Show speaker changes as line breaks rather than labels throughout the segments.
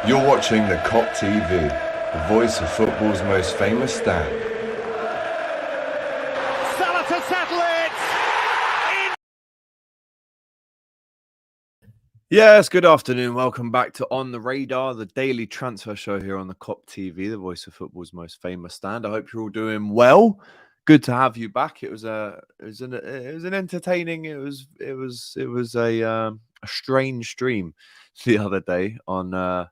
You're watching the Kop TV, the voice of football's most famous stand.
Salah to settle it!
Yes, good afternoon. Welcome back to On the Radar, the daily transfer show here on the Kop TV, the voice of football's most famous stand. I hope you're all doing well. Good to have you back. It was an entertaining. It was a strange stream the other day on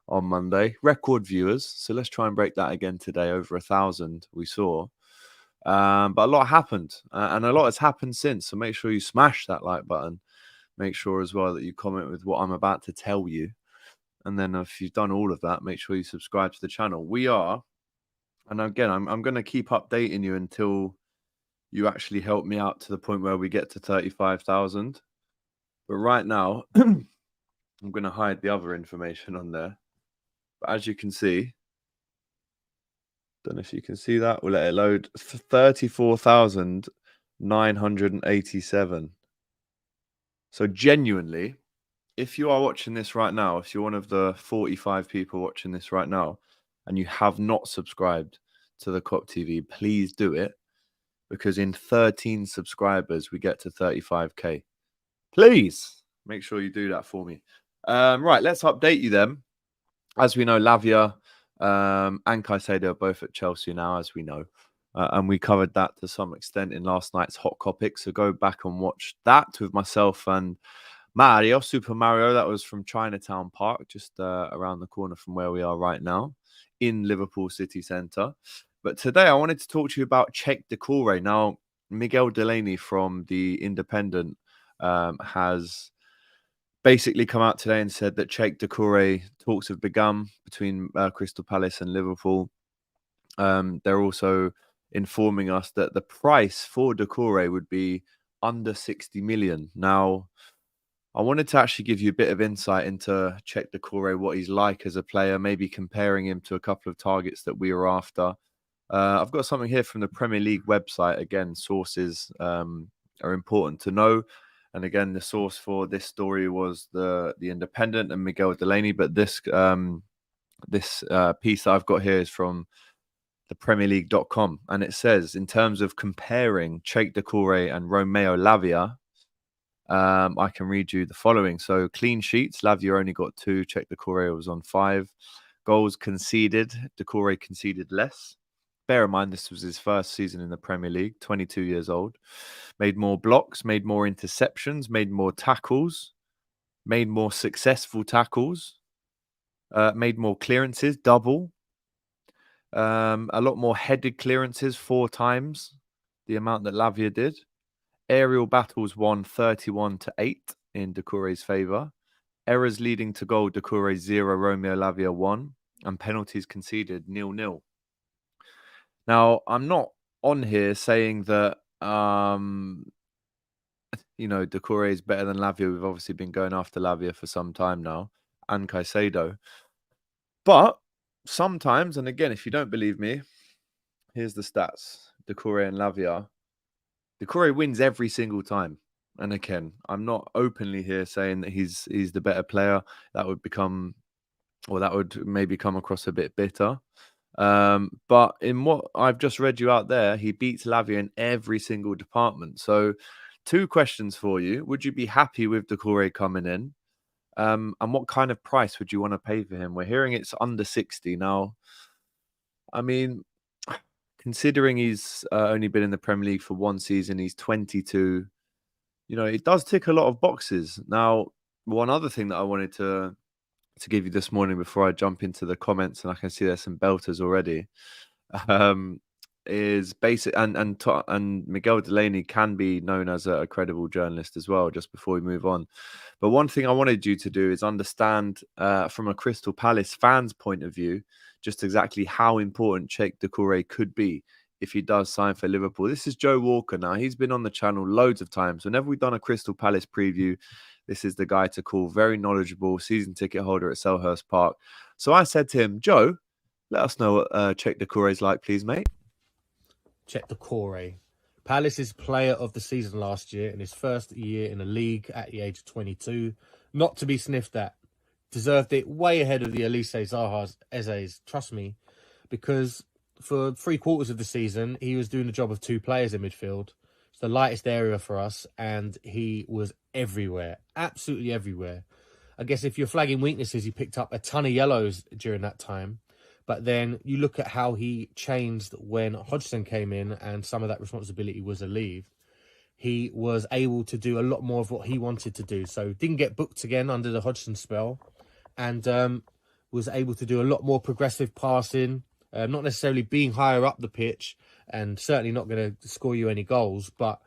Monday. Record viewers. So let's try and break that again today. Over 1,000 we saw. But a lot happened, and a lot has happened since. So make sure you smash that like button. Make sure as well that you comment with what I'm about to tell you. And then if you've done all of that, make sure you subscribe to the channel. We are, and again, I'm going to keep updating you until you actually help me out to the point where we get to 35,000. But right now, I'm going to hide the other information on there. But as you can see, don't know if you can see that. We'll let it load. 34,987. So genuinely, if you are watching this right now, if you're one of the 45 people watching this right now, and you have not subscribed to the Kop TV, please do it, because in 13 subscribers, we get to 35k. Please make sure you do that for me. Right, let's update you then. As we know, Lavia and Caicedo are both at Chelsea now, as we know. And we covered that to some extent in last night's Hot Topic. So go back and watch that with myself and Mario, Super Mario. That was from Chinatown Park, just around the corner from where we are right now in Liverpool city centre. But today I wanted to talk to you about Doucoure. Now, Miguel Delaney from The Independent has basically come out today and said that Doucoure talks have begun between Crystal Palace and Liverpool. They're also informing us that the price for Doucoure would be under 60 million. Now, I wanted to actually give you a bit of insight into Doucoure, what he's like as a player, maybe comparing him to a couple of targets that we were after. I've got something here from the Premier League website. Again, sources are important to know. And again, the source for this story was the Independent and Miguel Delaney. But this piece that I've got here is from the PremierLeague.com, and it says, in terms of comparing Doucoure and Romeo Lavia, I can read you the following. So clean sheets, Lavia only got 2, Doucoure was on 5. Goals conceded, Doucoure conceded less. Bear in mind, this was his first season in the Premier League, 22 years old. Made more blocks, made more interceptions, made more tackles, made more successful tackles, made more clearances, double. A lot more headed clearances, 4 times the amount that Lavia did. Aerial battles won 31-8 in Doucoure's favour. Errors leading to goal, Doucoure 0, Romeo Lavia 1. And penalties conceded 0-0. Now, I'm not on here saying that, Doucoure is better than Lavia. We've obviously been going after Lavia for some time now, and Caicedo. But sometimes, and again, if you don't believe me, here's the stats. Doucoure and Lavia. Doucoure wins every single time. And again, I'm not openly here saying that he's the better player. That would maybe come across a bit bitter. But in what I've just read you out there, he beats Lavia in every single department. So 2 questions for you. Would you be happy with Doucoure coming in? And what kind of price would you want to pay for him? We're hearing it's under 60 now. I mean, considering he's only been in the Premier League for 1 season, he's 22. It does tick a lot of boxes. Now, one other thing that I wanted to give you this morning before I jump into the comments, and I can see there's some belters already, is basic. And Miguel Delaney can be known as a credible journalist as well, just before we move on. But one thing I wanted you to do is understand from a Crystal Palace fan's point of view, just exactly how important Doucoure could be if he does sign for Liverpool. This is Joe Walker now. He's been on the channel loads of times. Whenever we've done a Crystal Palace preview, this is the guy to call. Very knowledgeable, season ticket holder at Selhurst Park. So I said to him, Joe, let us know what Doucoure is like, please, mate.
Doucoure. Palace's player of the season last year in his first year in the league at the age of 22. Not to be sniffed at. deserved it way ahead of the Elise, Zaha's, Eze's, trust me, because for 3/4 of the season, he was doing the job of 2 players in midfield. It's the lightest area for us, and he was everywhere, absolutely everywhere. I guess if you're flagging weaknesses, he picked up a ton of yellows during that time. But then you look at how he changed when Hodgson came in and some of that responsibility was relieved. He was able to do a lot more of what he wanted to do. So didn't get booked again under the Hodgson spell, and was able to do a lot more progressive passing, not necessarily being higher up the pitch and certainly not going to score you any goals. But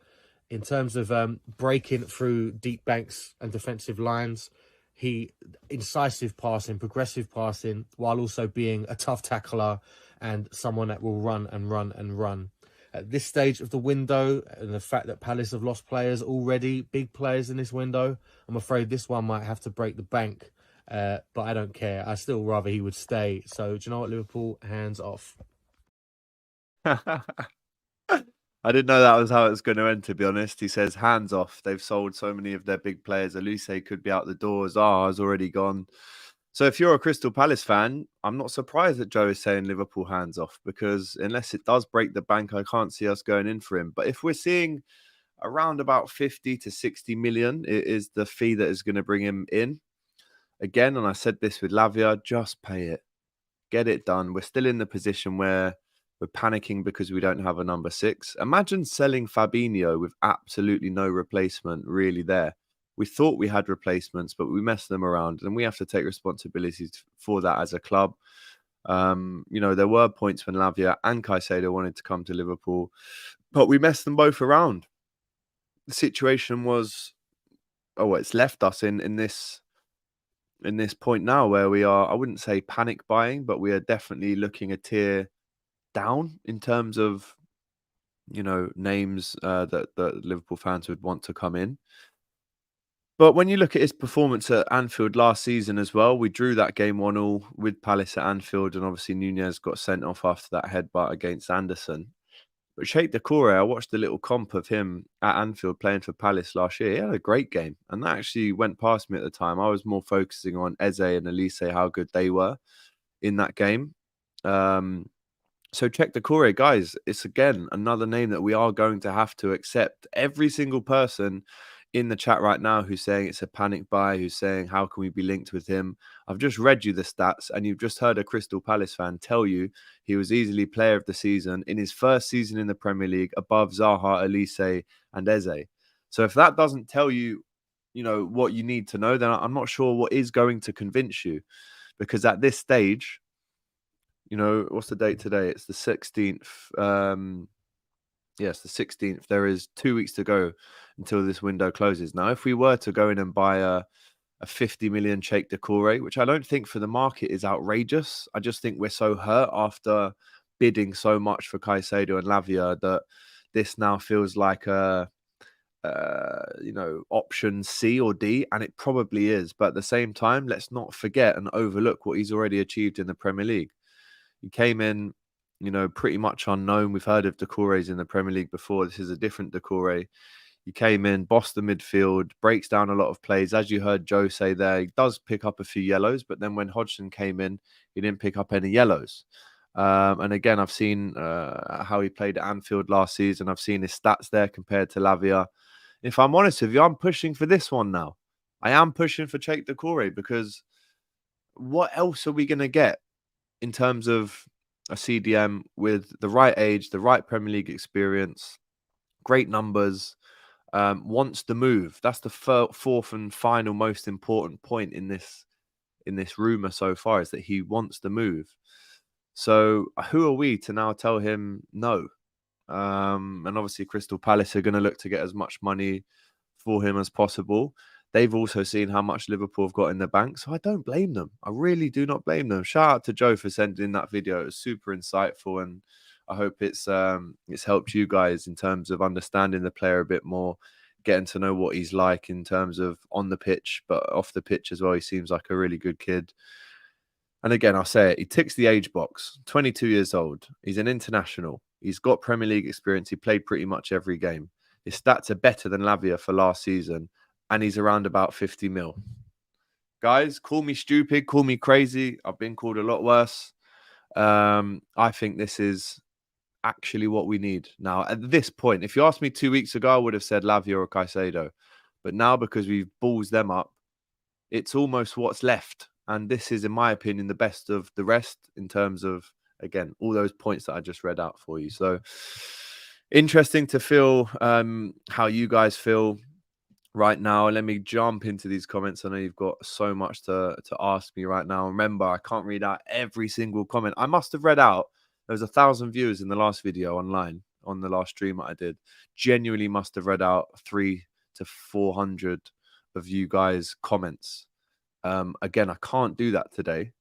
in terms of breaking through deep banks and defensive lines, incisive passing, progressive passing, while also being a tough tackler and someone that will run and run and run. At this stage of the window, and the fact that Palace have lost players already, big players in this window, I'm afraid this one might have to break the bank. But I don't care. I still rather he would stay. So, do you know what, Liverpool? Hands off.
I didn't know that was how it was going to end, to be honest. He says, hands off. They've sold so many of their big players. Elise could be out the door. Zaha's already gone. So if you're a Crystal Palace fan, I'm not surprised that Joe is saying Liverpool hands off, because unless it does break the bank, I can't see us going in for him. But if we're seeing around about 50 to 60 million, it is the fee that is going to bring him in. Again, and I said this with Lavia, just pay it. Get it done. We're still in the position where we're panicking because we don't have a number 6. Imagine selling Fabinho with absolutely no replacement really there. We thought we had replacements, but we messed them around, and we have to take responsibility for that as a club. You know, there were points when Lavia and Caicedo wanted to come to Liverpool, but we messed them both around. The situation was, it's left us in this point now where we are, I wouldn't say panic buying, but we are definitely looking a tier down in terms of, you know, names that Liverpool fans would want to come in. But when you look at his performance at Anfield last season as well, we drew that game 1-1 with Palace at Anfield, and obviously Nunez got sent off after that headbutt against Anderson. But Sheikh Doucoure, I watched a little comp of him at Anfield playing for Palace last year. He had a great game, and that actually went past me at the time. I was more focusing on Eze and Elise, how good they were in that game. So check Doucoure, guys. It's again another name that we are going to have to accept. Every single person in the chat right now who's saying it's a panic buy, who's saying how can we be linked with him, I've just read you the stats, and you've just heard a Crystal Palace fan tell you he was easily player of the season in his first season in the Premier League, above Zaha, Elise and Eze. So if that doesn't tell you, you know, what you need to know, then I'm not sure what is going to convince you. Because at this stage, you know, what's the date today? It's the 16th. Yes, the 16th. There is 2 weeks to go until this window closes. Now, if we were to go in and buy a 50 million Sheikh Doucoure, which I don't think for the market is outrageous. I just think we're so hurt after bidding so much for Caicedo and Lavia that this now feels like a you know, option C or D, and it probably is. But at the same time, let's not forget and overlook what he's already achieved in the Premier League. He came in, you know, pretty much unknown. We've heard of Doucoures in the Premier League before. This is a different Doucoure. He came in, bossed the midfield, breaks down a lot of plays. As you heard Joe say there, he does pick up a few yellows, but then when Hodgson came in, he didn't pick up any yellows. And again, I've seen how he played at Anfield last season. I've seen his stats there compared to Lavia. If I'm honest with you, I'm pushing for this one now. I am pushing for Sheikh Doucoure, because what else are we going to get in terms of a CDM with the right age, the right Premier League experience, great numbers, wants to move? That's the fourth and final most important point in this rumor so far, is that he wants to move. So who are we to now tell him no? And obviously Crystal Palace are going to look to get as much money for him as possible. They've also seen how much Liverpool have got in the bank, so I don't blame them. I really do not blame them. Shout out to Joe for sending that video. It was super insightful, and I hope it's helped you guys in terms of understanding the player a bit more, getting to know what he's like in terms of on the pitch, but off the pitch as well. He seems like a really good kid. And again, I'll say it, he ticks the age box. 22 years old. He's an international. He's got Premier League experience. He played pretty much every game. His stats are better than Lavia for last season, and he's around about 50 mil. guys, call me stupid, call me crazy. I've been called a lot worse. I think this is actually what we need now. At this point, if you asked me 2 weeks ago, I would have said Lavia or Caicedo. But now, because we've balls them up, it's almost what's left. And this is, in my opinion, the best of the rest in terms of, again, all those points that I just read out for you. So interesting to feel how you guys feel right now. Let me jump into these comments. I know you've got so much to ask me right now. Remember, I can't read out every single comment. I must have read out. There was 1,000 viewers in the last video online on the last stream that I did. Genuinely must have read out 300 to 400 of you guys' comments. Again, I can't do that today.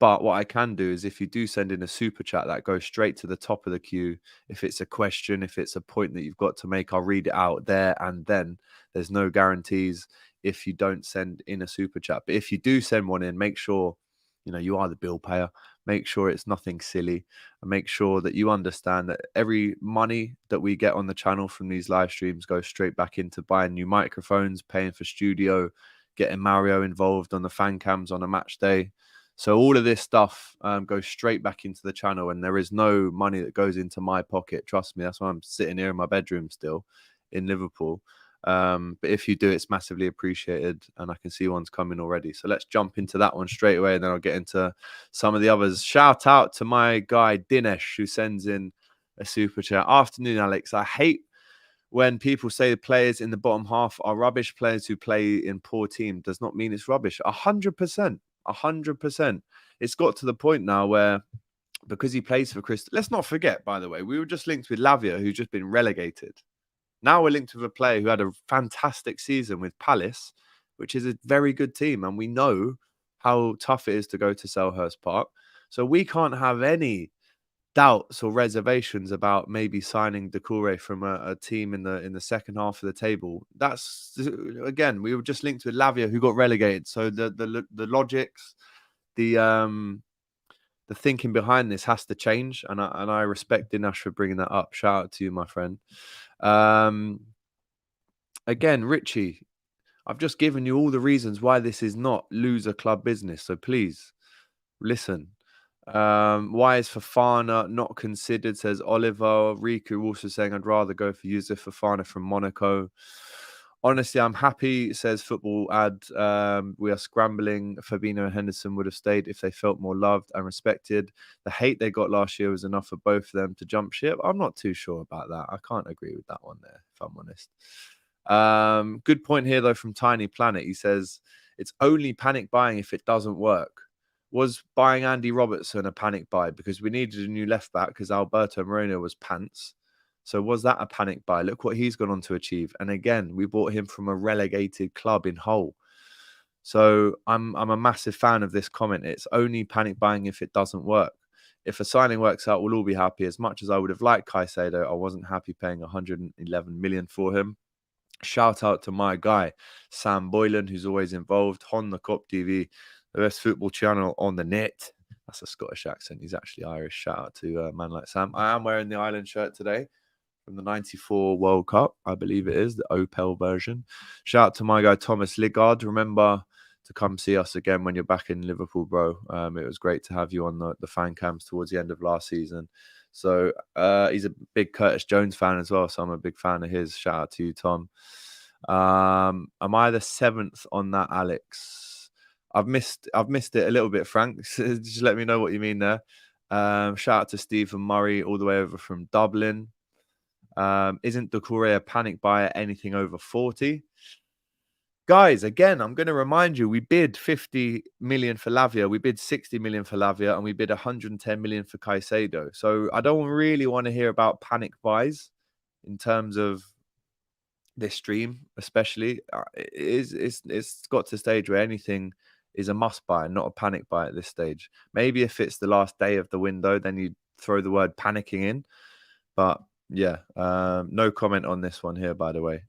But what I can do is if you do send in a super chat, that goes straight to the top of the queue. If it's a question, if it's a point that you've got to make, I'll read it out there and then. There's no guarantees if you don't send in a super chat. But if you do send one in, make sure, you are the bill payer. Make sure it's nothing silly. And make sure that you understand that every money that we get on the channel from these live streams goes straight back into buying new microphones, paying for studio, getting Mario involved on the fan cams on a match day. So all of this stuff goes straight back into the channel, and there is no money that goes into my pocket. Trust me, that's why I'm sitting here in my bedroom still in Liverpool. But if you do, it's massively appreciated, and I can see one's coming already. So let's jump into that one straight away, and then I'll get into some of the others. Shout out to my guy Dinesh, who sends in a super chat. Afternoon, Alex. I hate when people say the players in the bottom half are rubbish. Players who play in poor team does not mean it's rubbish. 100%. 100%. It's got to the point now where, because he plays for Crystal, let's not forget, by the way, we were just linked with Lavia, who's just been relegated. Now we're linked with a player who had a fantastic season with Palace, which is a very good team. And we know how tough it is to go to Selhurst Park. So we can't have any doubts or reservations about maybe signing Doucoure from a team in the second half of the table. That's, again, we were just linked with Lavia, who got relegated. So the logics, the thinking behind this has to change, and I respect Dinesh for bringing that up. Shout out to you, my friend. Again, Richie, I've just given you all the reasons why this is not loser club business. So please listen. Why is Fofana not considered, says Oliver. Riku also saying, I'd rather go for Yusuf Fofana from Monaco. Honestly, I'm happy, says Football Ad. We are scrambling. Fabinho and Henderson would have stayed if they felt more loved and respected. The hate they got last year was enough for both of them to jump ship. I'm not too sure about that. I can't agree with that one there, if I'm honest. Good point here, though, from Tiny Planet. He says, it's only panic buying if it doesn't work. Was buying Andy Robertson a panic buy because we needed a new left back because Alberto Moreno was pants? So was that a panic buy? Look what he's gone on to achieve. And again, we bought him from a relegated club in Hull. So I'm a massive fan of this comment. It's only panic buying if it doesn't work. If a signing works out, we'll all be happy. As much as I would have liked Caicedo, I wasn't happy paying 111 million for him. Shout out to my guy, Sam Boylan, who's always involved on the Kop TV, the best football channel on the net. That's a Scottish accent. He's actually Irish. Shout out to a man like Sam. I am wearing the Ireland shirt today from the 94 World Cup. I believe it is the Opel version. Shout out to my guy, Thomas Ligard. Remember to come see us again when you're back in Liverpool, bro. It was great to have you on the fan cams towards the end of last season. So he's a big Curtis Jones fan as well. So I'm a big fan of his. Shout out to you, Tom. Am I the 7th on that, Alex? I've missed it a little bit, Frank. Just let me know what you mean there. Shout out to Stephen Murray all the way over from Dublin. Isn't Doucoure a panic buy at anything over 40? Guys, again, I'm going to remind you, we bid 50 million for Lavia, we bid 60 million for Lavia, and we bid 110 million for Caicedo. So I don't really want to hear about panic buys in terms of this stream, especially. It's got to a stage where anything is a must buy, not a panic buy at this stage. Maybe if it's the last day of the window, then you throw the word panicking in. But yeah, no comment on this one here, by the way.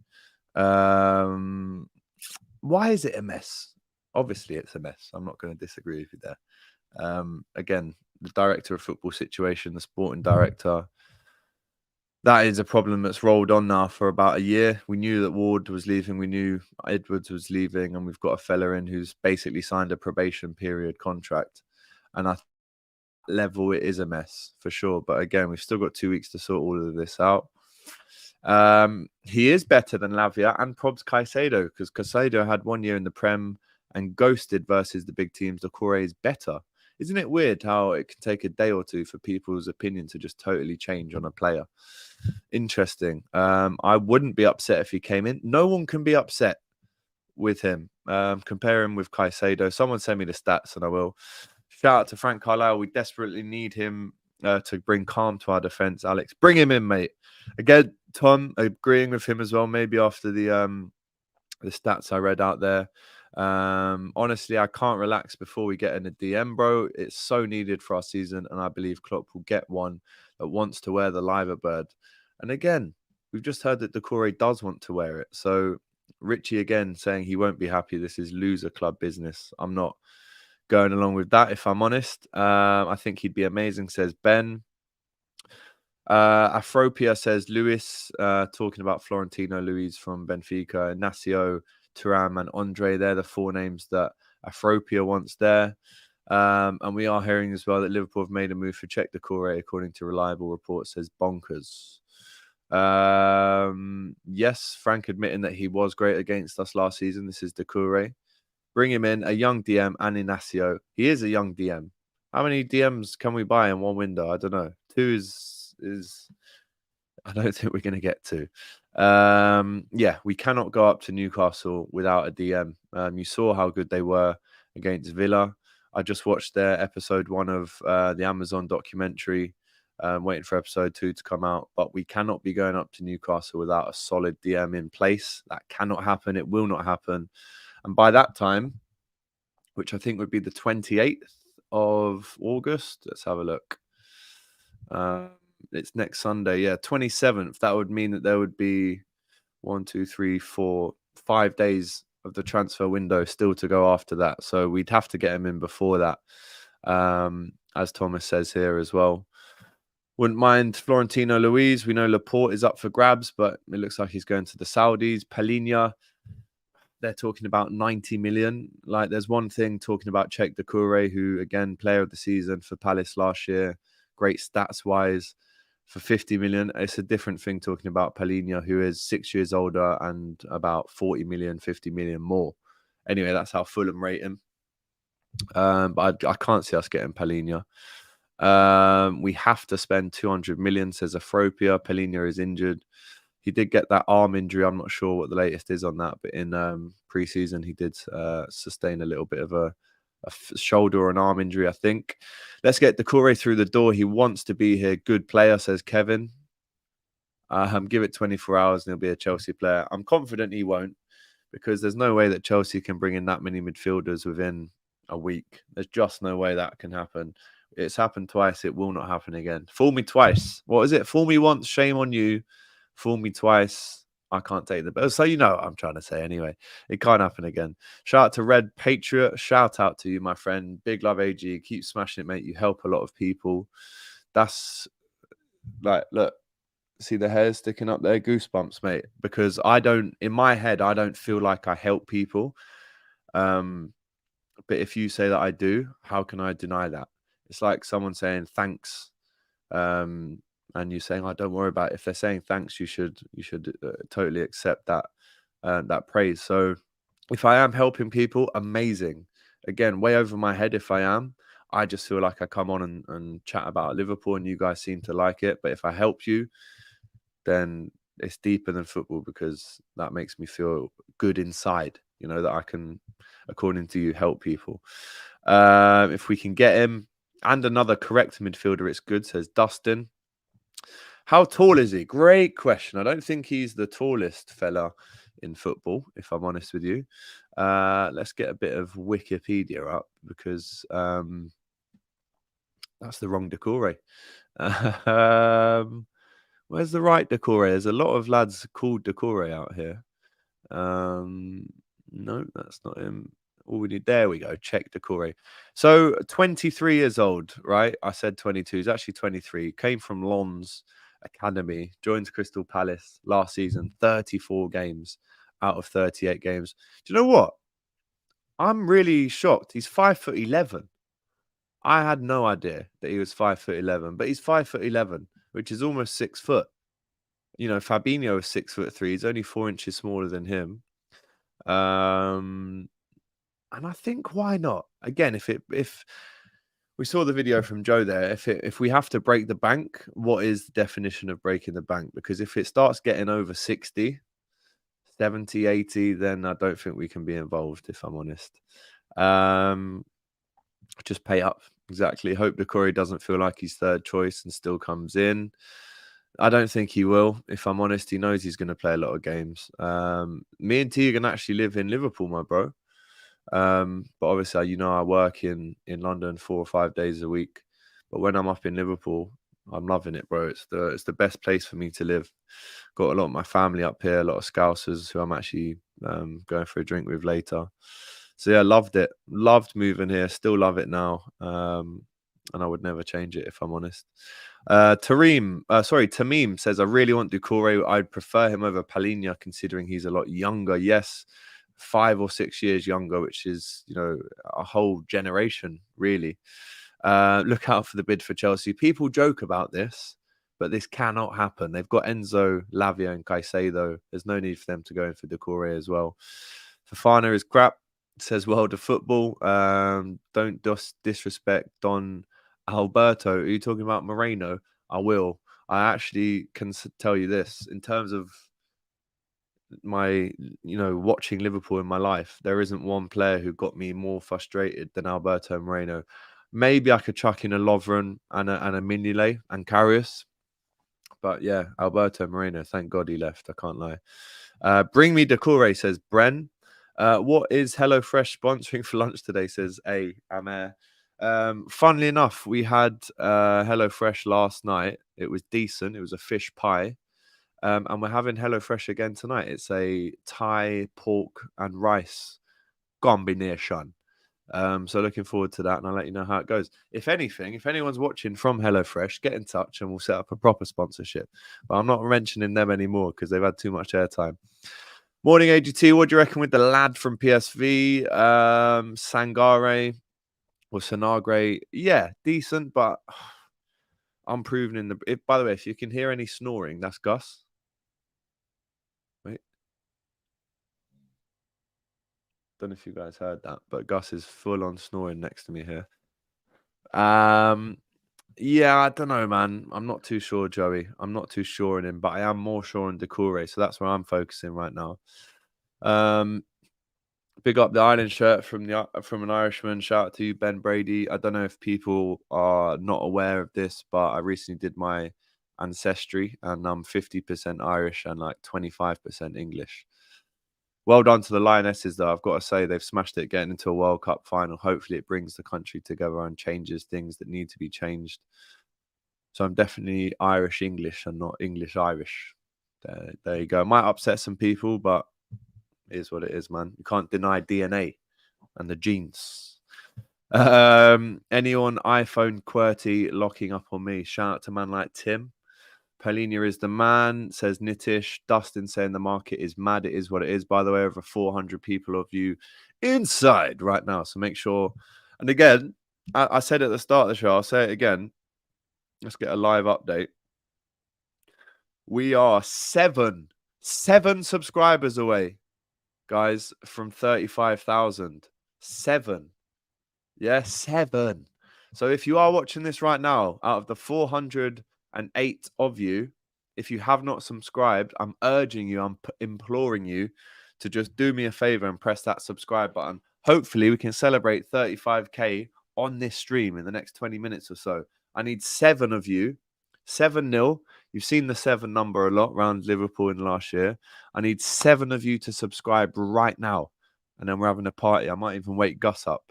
Why is it a mess? Obviously, it's a mess. I'm not going to disagree with you there. Again, the director of football situation, the sporting director, that is a problem that's rolled on now for about a year. We knew that Ward was leaving. We knew Edwards was leaving. And we've got a fella in who's basically signed a probation period contract. And at level, it is a mess for sure. But again, we've still got 2 weeks to sort all of this out. He is better than Lavia and probs Caicedo, because Caicedo had 1 year in the Prem and ghosted versus the big teams. Doucoure is better. Isn't it weird how it can take a day or two for people's opinion to just totally change on a player? Interesting. I wouldn't be upset if he came in. No one can be upset with him. Compare him with Caicedo. Someone send me the stats and I will. Shout out to Frank Carlisle. We desperately need him to bring calm to our defense. Alex, bring him in, mate. Again, Tom, agreeing with him as well. Maybe after the stats I read out there. Honestly, I can't relax before we get in a DM, bro. It's so needed for our season, and I believe Klopp will get one that wants to wear the liver bird. And again, we've just heard that Doucoure does want to wear it. So Richie again saying he won't be happy. This is loser club business. I'm not going along with that, if I'm honest. I think he'd be amazing, says Ben. Afropia says Luis, talking about Florentino Luis from Benfica, Nacio, Thuram, and Andre. They're the 4 names that Afropia wants there. And we are hearing as well that Liverpool have made a move for Czech Doucoure, according to reliable reports, says bonkers. Yes, Frank admitting that he was great against us last season. This is Doucoure. Bring him in, a young DM and Inacio. He is a young DM. How many DMs can we buy in one window? I don't know. 2 is I don't think we're going to get to. Yeah, we cannot go up to Newcastle without a DM. You saw how good they were against Villa. I just watched their episode 1 of the Amazon documentary, waiting for episode 2 to come out. But we cannot be going up to Newcastle without a solid DM in place. That cannot happen. It will not happen. And by that time, which I think would be the 28th of August, let's have a look. It's next Sunday, yeah, 27th. That would mean that there would be 1, 2, 3, 4, 5 days of the transfer window still to go after that. So we'd have to get him in before that, as Thomas says here as well. Wouldn't mind Florentino Luis. We know Laporte is up for grabs, but it looks like he's going to the Saudis. Palhinha, they're talking about 90 million. Like, there's one thing talking about Czech Doucoure, who, again, player of the season for Palace last year, great stats-wise, for 50 million. It's a different thing talking about Palhinha, who is 6 years older and about 40 million, 50 million more. Anyway, that's how Fulham rate him. But I can't see us getting Palhinha. We have to spend 200 million, says Afropia. Palhinha is injured. He did get that arm injury. I'm not sure what the latest is on that, but in pre-season, he did sustain a little bit of a shoulder or an arm injury, I think. Let's get Doucoure through the door. He wants to be here. Good player, says Kevin. Give it 24 hours and he'll be a Chelsea player. I'm confident he won't, because there's no way that Chelsea can bring in that many midfielders within a week. There's just no way that can happen. It's happened twice. It will not happen again. Fool me twice. What is it? Fool me once, shame on you. Fool me twice, I can't take the bill. So you know what I'm trying to say anyway. It can't happen again. Shout out to Red Patriot. Shout out to you, my friend. Big love, AG. Keep smashing it, mate. You help a lot of people. That's like, look, see the hair sticking up there? Goosebumps, mate. Because in my head, I don't feel like I help people. But if you say that I do, how can I deny that? It's like someone saying thanks. And you saying, "Oh, don't worry about it." If they're saying thanks, you should totally accept that praise. So if I am helping people, amazing. Again, way over my head if I am. I just feel like I come on and chat about Liverpool and you guys seem to like it. But if I help you, then it's deeper than football, because that makes me feel good inside, you know, that I can, according to you, help people. If we can get him and another correct midfielder, it's good, says Dustin. How tall is he? Great question. I don't think he's the tallest fella in football, if I'm honest with you. Let's get a bit of Wikipedia up, because that's the wrong Doucoure. Where's the right Doucoure? There's a lot of lads called Doucoure out here. No, that's not him. All we need, there we go. Check Doucoure. So 23 years old, right? I said 22. He's actually 23. Came from Lens. academy, joined Crystal Palace last season, 34 games out of 38 games. Do you know what? I'm really shocked. He's 5'11". I had no idea that he was 5'11", but he's 5'11", which is almost 6 foot. You know, Fabinho is 6'3". He's only 4 inches smaller than him. And I think, why not? Again, if we saw the video from Joe there, if we have to break the bank, what is the definition of breaking the bank? Because if it starts getting over 60, 70, 80, then I don't think we can be involved, if I'm honest. Just pay up. Exactly. Hope Doucoure doesn't feel like he's third choice and still comes in. I don't think he will, if I'm honest. He knows he's going to play a lot of games. Me and T are going to actually live in Liverpool, my bro. But obviously, you know, I work in London 4 or 5 days a week. But when I'm up in Liverpool, I'm loving it, bro. It's the best place for me to live. Got a lot of my family up here, a lot of Scousers who I'm actually going for a drink with later. So yeah, loved it. Loved moving here. Still love it now. And I would never change it, if I'm honest. Tamim says, I really want Doucoure. I'd prefer him over Palhinha, considering he's a lot younger. Yes, 5 or 6 years younger, which is, you know, a whole generation, really. Look out for the bid for Chelsea. People joke about this, but this cannot happen. They've got Enzo, Lavia, and Caicedo. There's no need for them to go in for Doucoure as well. Fofana is crap. Says World of Football. Don't disrespect Don Alberto. Are you talking about Moreno? I will. I actually can tell you this. In terms of my, you know, watching Liverpool in my life, there isn't one player who got me more frustrated than Alberto Moreno. Maybe I could chuck in a Lovren and a Mignolet and Karius. But yeah, Alberto Moreno, thank God he left. I can't lie. Bring me Doucoure, says Bren. What is HelloFresh sponsoring for lunch today, says Amer. Funnily enough, we had HelloFresh last night. It was decent. It was a fish pie. And we're having HelloFresh again tonight. It's a Thai pork and rice combination. So looking forward to that, and I'll let you know how it goes. If anything, if anyone's watching from HelloFresh, get in touch and we'll set up a proper sponsorship. But I'm not mentioning them anymore because they've had too much airtime. Morning, AGT. What do you reckon with the lad from PSV? Sangare or Sanagre? Yeah, decent, but unproven in the... by the way, if you can hear any snoring, that's Gus. Wait. Don't know if you guys heard that, but Gus is full on snoring next to me here. Yeah, I don't know, man. I'm not too sure, Joey. I'm not too sure in him, but I am more sure in Doucoure, so that's where I'm focusing right now. Big up the Ireland shirt from an Irishman. Shout out to you, Ben Brady. I don't know if people are not aware of this, but I recently did my ancestry, and I'm 50% Irish and like 25% English. Well done to the Lionesses, though. I've got to say, they've smashed it getting into a World Cup final. Hopefully it brings the country together and changes things that need to be changed. So I'm definitely Irish-English and not English-Irish. There you go. Might upset some people, but it is what it is, man. You can't deny DNA and the genes. Anyone iPhone QWERTY locking up on me? Shout out to man like Tim. Palhinha is the man, says Nitish. Dustin saying the market is mad. It is what it is. By the way, over 400 people of you inside right now. So make sure. And again, I said at the start of the show, I'll say it again. Let's get a live update. We are seven subscribers away, guys, from 35,000. 7. Yeah, 7. So if you are watching this right now, out of the 408 of you, if you have not subscribed, I'm urging you, I'm imploring you to just do me a favor and press that subscribe button. Hopefully we can celebrate 35k on this stream in the next 20 minutes or so. I need 7 of you. 7-0. You've seen the 7 number a lot around Liverpool in last year. I need 7 of you to subscribe right now. And then we're having a party. I might even wake Gus up.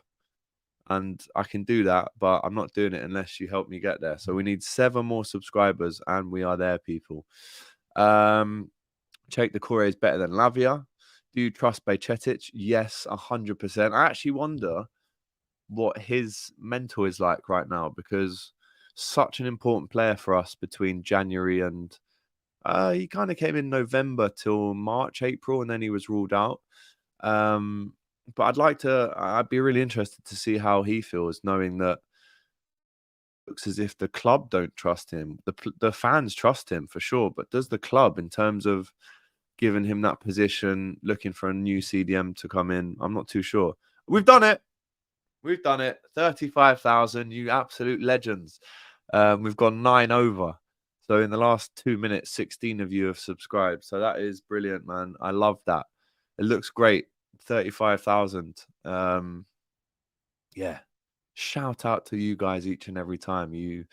And I can do that, but I'm not doing it unless you help me get there. So we need 7 more subscribers, and we are there, people. Check Doucoure is better than Lavia. Do you trust Bajcetic? Yes, 100%. I actually wonder what his mental is like right now, because such an important player for us between January and he kind of came in November till March, April, and then he was ruled out. But I'd be really interested to see how he feels, knowing that it looks as if the club don't trust him. The fans trust him for sure, but does the club, in terms of giving him that position, looking for a new CDM to come in? I'm not too sure. We've done it. 35,000, you absolute legends. We've gone 9 over. So in the last 2 minutes, 16 of you have subscribed. So that is brilliant, man. I love that. It looks great. 35,000. Yeah. Shout out to you guys each and every time. You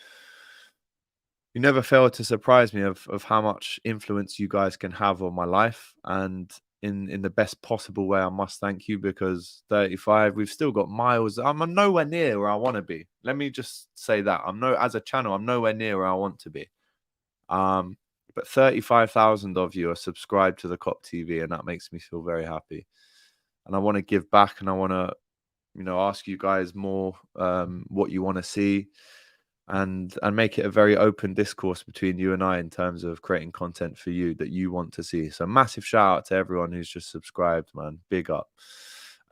never fail to surprise me of how much influence you guys can have on my life, and in the best possible way. I must thank you, because 35, we've still got miles. I'm nowhere near where I want to be. Let me just say that. As a channel, I'm nowhere near where I want to be. But 35,000 of you are subscribed to the Kop TV, and that makes me feel very happy. And I want to give back, and I want to, ask you guys more what you want to see, and make it a very open discourse between you and I in terms of creating content for you that you want to see. So massive shout out to everyone who's just subscribed, man. Big up.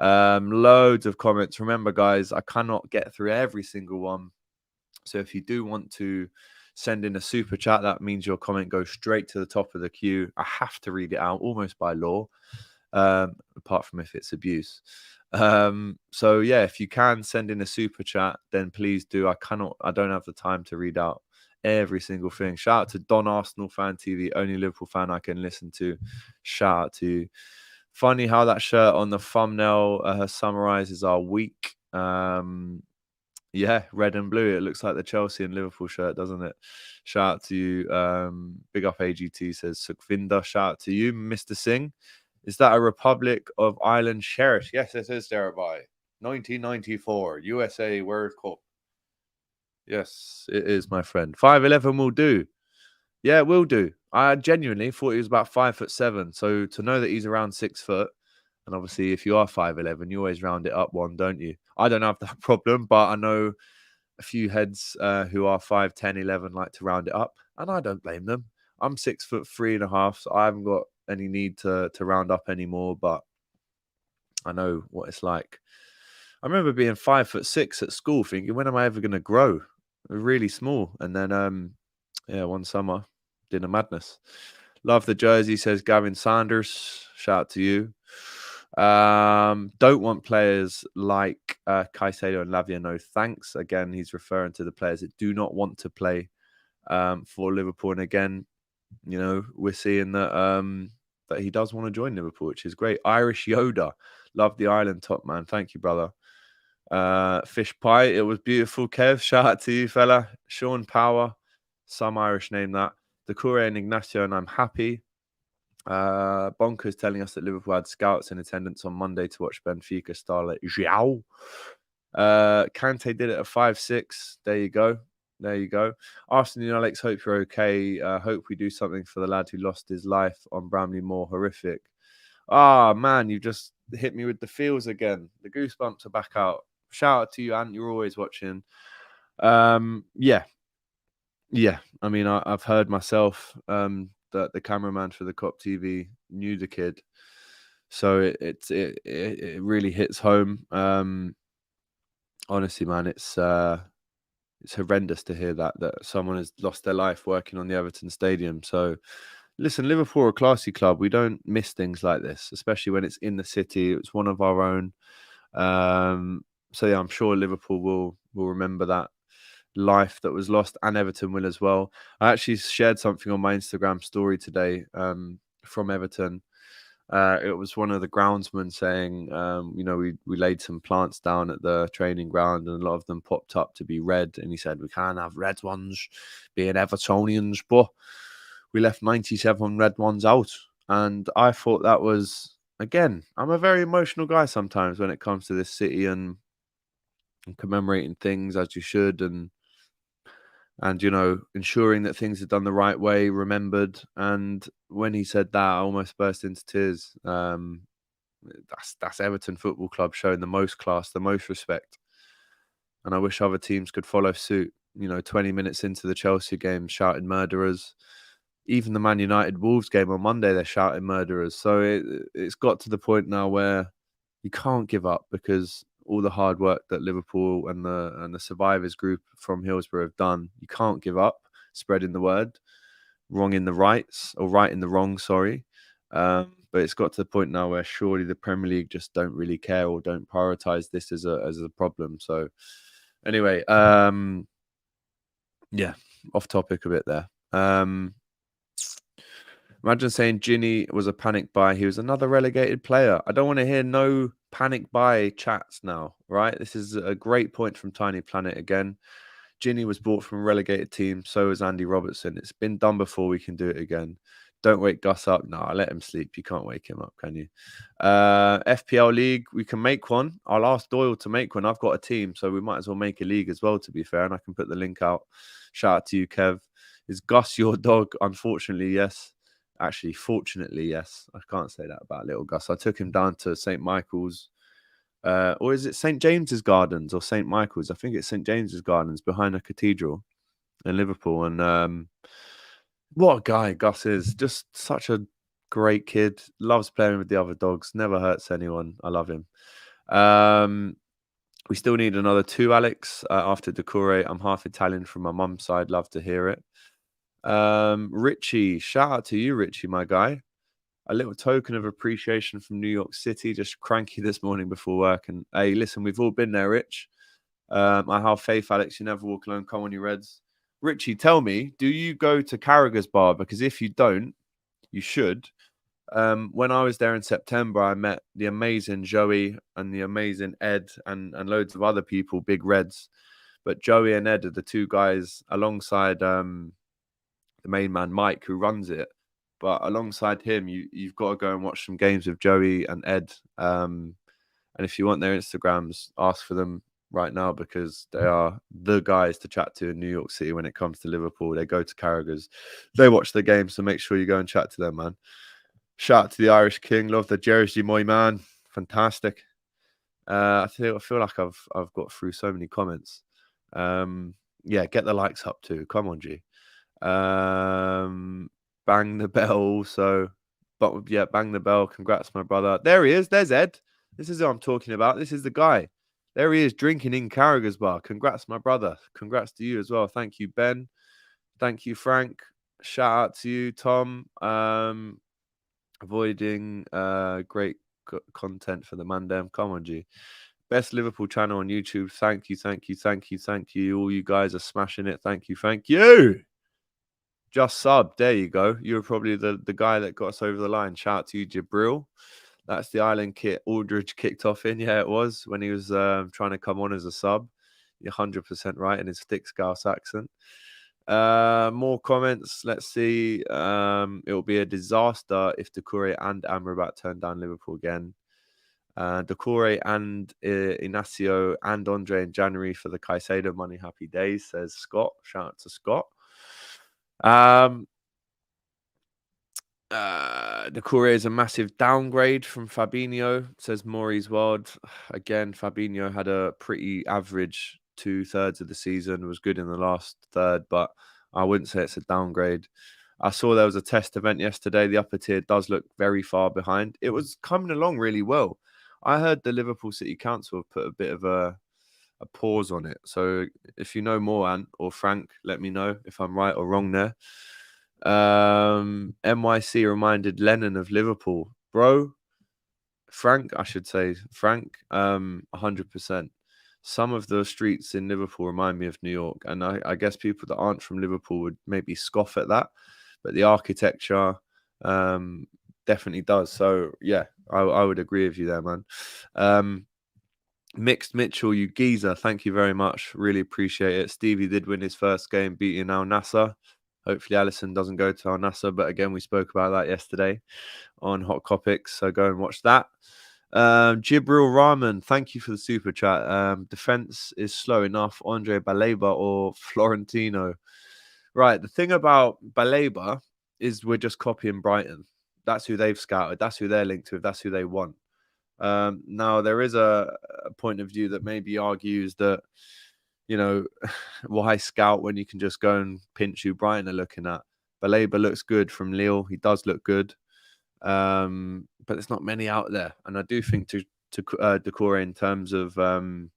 Loads of comments. Remember, guys, I cannot get through every single one. So if you do want to send in a super chat, that means your comment goes straight to the top of the queue. I have to read it out almost by law, apart from if it's abuse. So yeah, if you can send in a super chat, then please do. I don't have the time to read out every single thing. Shout out to Don Arsenal Fan TV, only Liverpool fan I can listen to. Shout out to you. Funny how that shirt on the thumbnail summarizes our week. Yeah, red and blue. It looks like the Chelsea and Liverpool shirt, doesn't it? Shout out to you. Big up AGT, says Sukhvinder. Shout out to you, Mr. Singh. Is that a Republic of Ireland shirt? Yes, it is there by 1994 USA World Cup. Yes, it is, my friend. 5'11" will do. Yeah, it will do. I genuinely thought he was about 5'7". So to know that he's around 6 foot, and obviously if you are 5'11", you always round it up one, don't you? I don't have that problem, but I know a few heads who are 5'10", 11 like to round it up, and I don't blame them. I'm 6'3.5", so I haven't got any need to round up anymore, but I know what it's like. I remember being 5'6" at school, thinking, when am I ever going to grow? Really small. And then, one summer, did a madness. Love the jersey, says Gavin Sanders. Shout out to you. Don't want players like Caicedo and Lavia, no thanks. Again, he's referring to the players that do not want to play for Liverpool. And again, we're seeing that that he does want to join Liverpool, which is great. Irish Yoda, love the island top, man. Thank you, brother. Fish pie, it was beautiful. Kev, shout out to you, fella. Sean Power, some Irish name that. Doucoure and Ignacio, and I'm happy. Bonkers telling us that Liverpool had scouts in attendance on Monday to watch Benfica starlet João. Kante did it at 5'6". There you go. There you go. Arsenal and Alex, hope you're okay. Hope we do something for the lad who lost his life on Bramley Moor. Horrific. Ah, man, you just hit me with the feels again. The goosebumps are back out. Shout out to you, Ant. You're always watching. Yeah. I mean, I've heard myself that the cameraman for the Kop TV knew the kid. So it really hits home. Honestly, man, it's horrendous to hear that someone has lost their life working on the Everton Stadium. So, listen, Liverpool are a classy club. We don't miss things like this, especially when it's in the city. It's one of our own. So yeah, I'm sure Liverpool will remember that life that was lost, and Everton will as well. I actually shared something on my Instagram story today from Everton. It was one of the groundsmen saying, we laid some plants down at the training ground, and a lot of them popped up to be red. And he said, we can't have red ones being Evertonians, but we left 97 red ones out. And I thought that was, again, I'm a very emotional guy sometimes when it comes to this city and commemorating things as you should, and ensuring that things are done the right way, remembered. And when he said that, I almost burst into tears. That's Everton Football Club showing the most class, the most respect. And I wish other teams could follow suit. 20 minutes into the Chelsea game, shouting murderers. Even the Man United Wolves game on Monday, they're shouting murderers. So it's got to the point now where you can't give up, because all the hard work that Liverpool and the survivors group from Hillsborough have done, you can't give up. Spreading the word, wrong in the rights, or right in the wrong, sorry. But it's got to the point now where surely the Premier League just don't really care or don't prioritize this as a problem. So anyway, yeah, off topic a bit there. Imagine saying Ginny was a panic buy. He was another relegated player. I don't want to hear no panic buy chats now, right? This is a great point from Tiny Planet again. Ginny was bought from a relegated team. So is Andy Robertson. It's been done before. We can do it again. Don't wake Gus up. No, I let him sleep. You can't wake him up, can you? FPL League, we can make one. I'll ask Doyle to make one. I've got a team, so we might as well make a league as well, to be fair. And I can put the link out. Shout out to you, Kev. Is Gus your dog? Unfortunately, yes. Actually, fortunately, yes. I can't say that about little Gus. I took him down to St. Michael's. Or is it St. James's Gardens or St. Michael's? I think it's St. James's Gardens behind a cathedral in Liverpool. And what a guy Gus is. Just such a great kid. Loves playing with the other dogs. Never hurts anyone. I love him. We still need another 2, Alex, after Doucoure. I'm half Italian from my mum's side. Love to hear it. Richie, shout out to you, Richie, my guy. A little token of appreciation from New York City. Just cranky this morning before work. And hey, listen, we've all been there, Rich. I have faith, Alex. You never walk alone. Come on, you Reds. Richie, tell me, do you go to Carragher's bar? Because if you don't, you should. When I was there in September, I met the amazing Joey and the amazing Ed and loads of other people, big Reds. But Joey and Ed are the 2 guys alongside the main man, Mike, who runs it. But alongside him, you've got to go and watch some games with Joey and Ed. And if you want their Instagrams, ask for them right now, because they are the guys to chat to in New York City when it comes to Liverpool. They go to Carragher's. They watch the game, so make sure you go and chat to them, man. Shout out to the Irish King. Love the jersey, my man. Fantastic. I feel like I've got through so many comments. Yeah, get the likes up too. Come on, G. Bang the bell also. But yeah, bang the bell. Congrats, my brother. There he is. There's Ed. This is who I'm talking about. This is the guy. There he is, drinking in Carragher's bar. Congrats, my brother. Congrats to you as well. Thank you, Ben. Thank you, Frank. Shout out to you, Tom. Avoiding great content for the Mandem. Come on, G. Best Liverpool channel on YouTube. Thank you, thank you, thank you, thank you. All you guys are smashing it. Thank you, thank you. Just sub. There you go. You were probably the guy that got us over the line. Shout out to you, Jabril. That's the island kit Aldridge kicked off in. Yeah, it was when he was trying to come on as a sub. You're 100% right in his thick Scouse accent. More comments. Let's see. It will be a disaster if Doucoure and Amrabat turn down Liverpool again. Doucoure and Inacio and Andre in January for the Caicedo money. Happy days, says Scott. Shout out to Scott. Doucoure is a massive downgrade from Fabinho, says Maurice World. Again, Fabinho had a pretty average 2/3 of the season, was good in the last third, but I wouldn't say it's a downgrade. I saw there was a test event yesterday. The upper tier does look very far behind. It was coming along really well. I heard the Liverpool City Council have put a bit of a pause on it. So if you know more, Ant or Frank, let me know if I'm right or wrong there. NYC reminded Lennon of Liverpool. Bro, Frank, I should say, Frank, 100%. Some of the streets in Liverpool remind me of New York. And I guess people that aren't from Liverpool would maybe scoff at that. But the architecture definitely does. So, yeah, I would agree with you there, man. Mixed Mitchell, you geezer, thank you very much. Really appreciate it. Stevie did win his first game, beating Al Nassr. Hopefully, Allison doesn't go to Al Nassr. But again, we spoke about that yesterday on Hot Topics. So go and watch that. Jibril Rahman, thank you for the super chat. Defense is slow enough. Andre Baleba or Florentino. Right. The thing about Baleba is we're just copying Brighton. That's who they've scouted. That's who they're linked with. That's who they want. Now, there is a point of view that maybe argues that you know, why scout when you can just go and pinch who Brighton are looking at? Baleba looks good from Lille. He does look good. But there's not many out there. And I do think to Doucoure in terms of Premier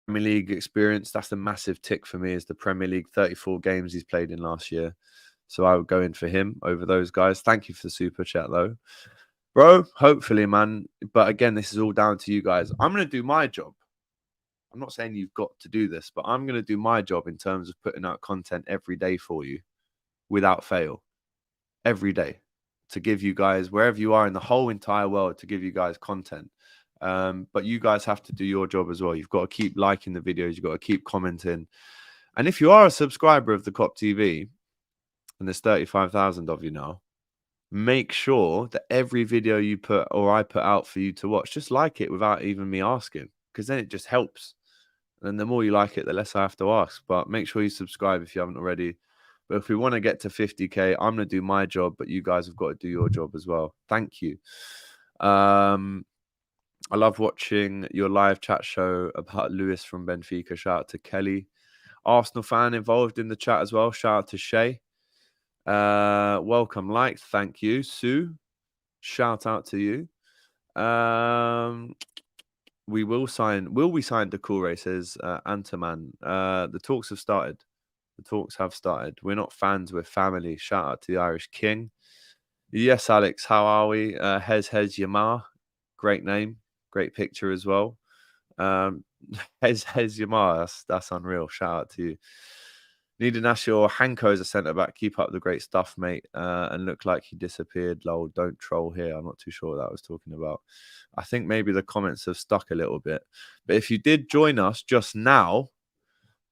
League experience, that's a massive tick for me, is the Premier League 34 games he's played in last year. So I would go in for him over those guys. Thank you for the super chat, though. Bro, hopefully, man. But again, this is all down to you guys. I'm going to do my job. I'm not saying you've got to do this, but I'm going to do my job in terms of putting out content every day for you without fail. Every day. To give you guys, wherever you are in the whole entire world, to give you guys content. But you guys have to do your job as well. You've got to keep liking the videos. You've got to keep commenting. And if you are a subscriber of the Kop TV, and there's 35,000 of you now, make sure that every video you put or I put out for you to watch, just like it without even me asking, because then it just helps. And the more you like it, the less I have to ask. But make sure you subscribe if you haven't already. But if we want to get to 50K, I'm going to do my job, but you guys have got to do your job as well. Thank you. I love watching your live chat show about Lewis from Benfica. Shout out to Kelly. Arsenal fan involved in the chat as well. Shout out to Shay. Welcome, liked. Thank you. Sue, shout out to you. Will we sign Doucoure, says Antaman. The talks have started. We're not fans, we're family. Shout out to the Irish King. Yes, Alex, how are we? Hez Yamar. Great name. Great picture as well. Hez Yamar, that's unreal. Shout out to you. Need an Asher Hanko as a centre back. Keep up the great stuff, mate. And look like he disappeared. Lol, don't troll here. I'm not too sure what that was talking about. I think maybe the comments have stuck a little bit. But if you did join us just now,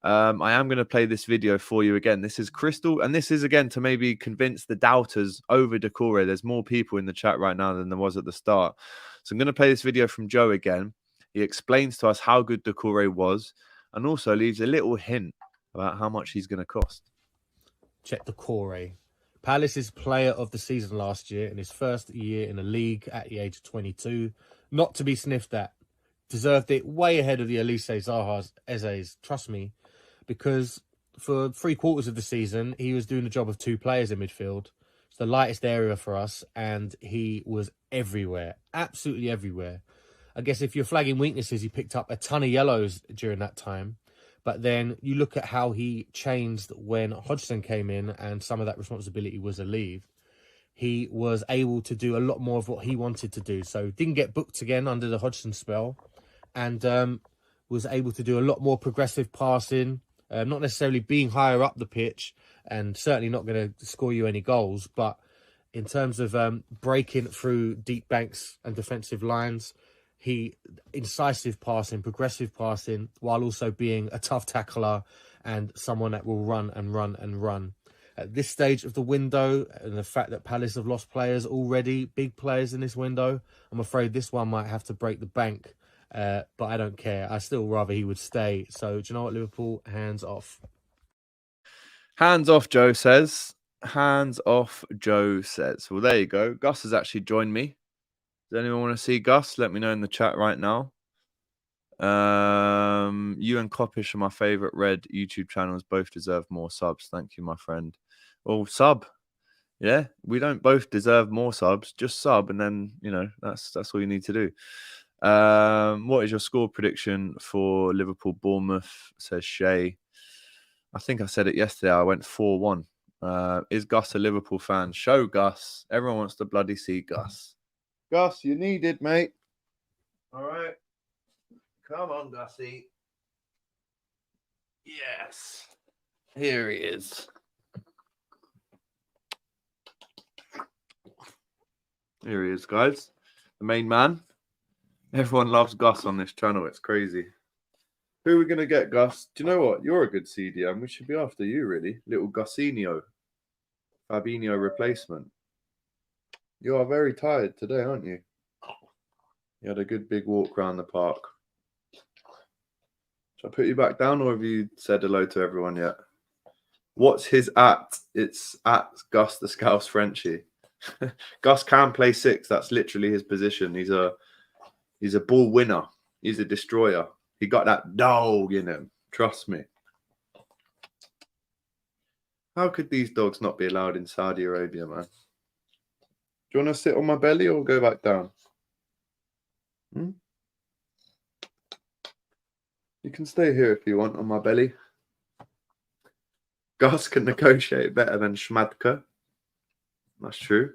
I am going to play this video for you again. This is Crystal, and this is again to maybe convince the doubters over Doucoure. There's more people in the chat right now than there was at the start. So I'm going to play this video from Joe again. He explains to us how good Doucoure was and also leaves a little hint about how much he's going to cost.
Check Doucoure. Palace's player of the season last year in his first year in the league at the age of 22. Not to be sniffed at. Deserved it way ahead of the Elise Zaha's, Eze's. Trust me. Because for 3/4 of the season, he was doing the job of two players in midfield. It's the lightest area for us, and he was everywhere. Absolutely everywhere. I guess if you're flagging weaknesses, he picked up a ton of yellows during that time. But then you look at how he changed when Hodgson came in and some of that responsibility was relieved. He was able to do a lot more of what he wanted to do. So didn't get booked again under the Hodgson spell and was able to do a lot more progressive passing, not necessarily being higher up the pitch and certainly not going to score you any goals. But in terms of breaking through deep banks and defensive lines, incisive passing, progressive passing, while also being a tough tackler and someone that will run and run and run. At this stage of the window, and the fact that Palace have lost players already, big players in this window, I'm afraid this one might have to break the bank. But I don't care. I still rather he would stay. So do you know what, Liverpool? Hands off.
Hands off, Joe says. Hands off, Joe says. Well, there you go. Gus has actually joined me. Does anyone want to see Gus? Let me know in the chat right now. You and Kopish are my favorite red YouTube channels. Both deserve more subs. Thank you, my friend. Well, sub. Yeah, we don't both deserve more subs. Just sub, and then that's all you need to do. What is your score prediction for Liverpool Bournemouth? Says Shay. I think I said it yesterday. I went 4-1. Is Gus a Liverpool fan? Show Gus. Everyone wants to bloody see Gus. Gus, you needed, mate. All right. Come on, Gussie. Yes. Here he is. Here he is, guys. The main man. Everyone loves Gus on this channel. It's crazy. Who are we going to get, Gus? Do you know what? You're a good CDM. We should be after you, really. Little Gussinho. Fabinho replacement. You are very tired today, aren't you? You had a good big walk around the park. Shall I put you back down, or have you said hello to everyone yet? What's his at? It's at Gus the Scouse Frenchie. Gus can play 6. That's literally his position. He's a ball winner. He's a destroyer. He got that dog in him. Trust me. How could these dogs not be allowed in Saudi Arabia, man? Do you want to sit on my belly or go back down? You can stay here if you want on my belly. Gus can negotiate better than Schmadke. That's true.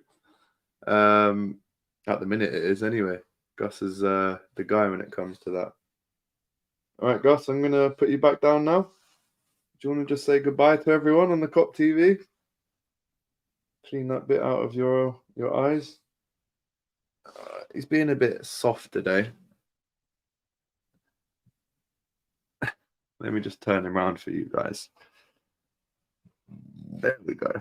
At the minute it is anyway. Gus is the guy when it comes to that. All right, Gus, I'm going to put you back down now. Do you want to just say goodbye to everyone on the Kop TV? Clean that bit out of your eyes. He's being a bit soft today. Let me just turn him around for you guys. There we go.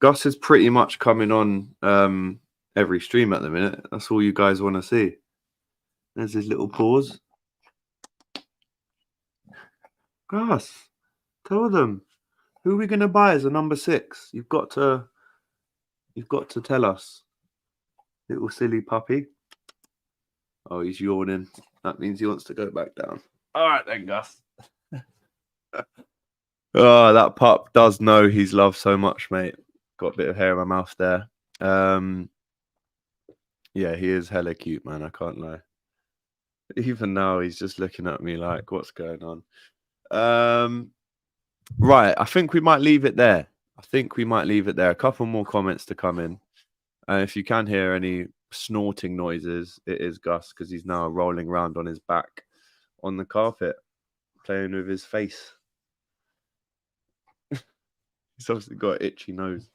Gus is pretty much coming on every stream at the minute. That's all you guys want to see. There's his little paws. Gus, tell them, who are we going to buy as a number 6? You've got to tell us. Little silly puppy. Oh, he's yawning. That means he wants to go back down. All right then, Gus. Oh, that pup does know he's loved so much, mate. Got a bit of hair in my mouth there. Yeah, he is hella cute, man. I can't lie. Even now, he's just looking at me like, what's going on? Right, I think we might leave it there. A couple more comments to come in. If you can hear any snorting noises, it is Gus, because he's now rolling around on his back on the carpet, playing with his face. He's obviously got an itchy nose.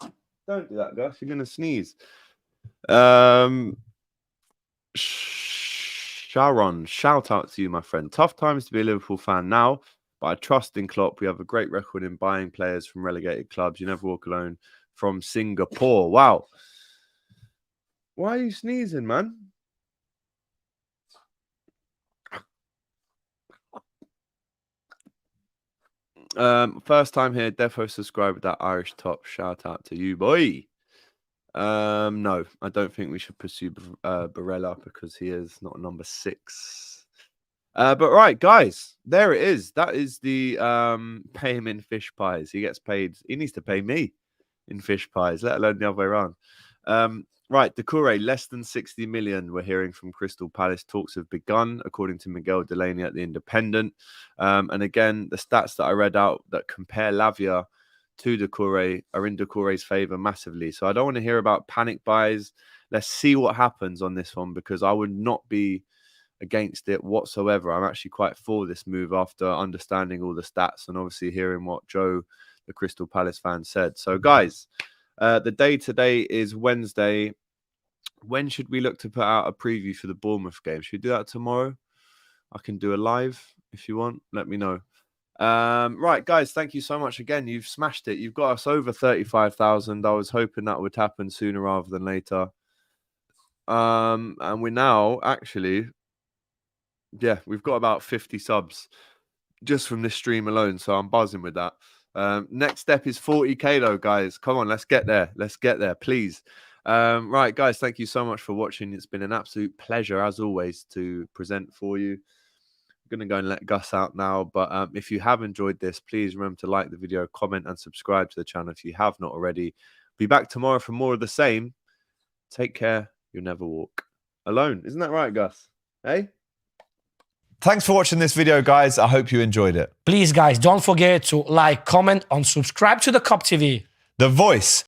Don't do that, Gus. You're going to sneeze. Sharon, shout out to you, my friend. Tough times to be a Liverpool fan now, but I trust in Klopp. We have a great record in buying players from relegated clubs. You never walk alone. From Singapore. Wow. Why are you sneezing, man? First time here. Defo subscribe with that Irish top. Shout out to you, boy. No, I don't think we should pursue Barella because he is not number 6. But right, guys, there it is. That is the pay him in fish pies. He gets paid. He needs to pay me in fish pies, let alone the other way around. Right, Doucoure, less than 60 million. We're hearing from Crystal Palace. Talks have begun, according to Miguel Delaney at The Independent. And again, the stats that I read out that compare Lavia to Doucoure are in Doucoure's favour massively. So I don't want to hear about panic buys. Let's see what happens on this one, because I would not be against it whatsoever. I'm actually quite for this move after understanding all the stats and obviously hearing what Joe, the Crystal Palace fan, said. So guys, the day today is Wednesday. When should we look to put out a preview for the Bournemouth game? Should we do that tomorrow? I can do a live if you want. Let me know. Right, guys, thank you so much again. You've smashed it. You've got us over 35,000. I was hoping that would happen sooner rather than later. And we're now actually, yeah, we've got about 50 subs just from this stream alone. So I'm buzzing with that. Next step is 40k though, guys. Come on, let's get there. Let's get there, please. Right, guys, thank you so much for watching. It's been an absolute pleasure, as always, to present for you. I'm going to go and let Gus out now. But if you have enjoyed this, please remember to like the video, comment, and subscribe to the channel if you have not already. Be back tomorrow for more of the same. Take care. You'll never walk alone. Isn't that right, Gus? Hey?
Thanks for watching this video, guys. I hope you enjoyed it.
Please, guys, don't forget to like, comment, and subscribe to the Kop TV.
The voice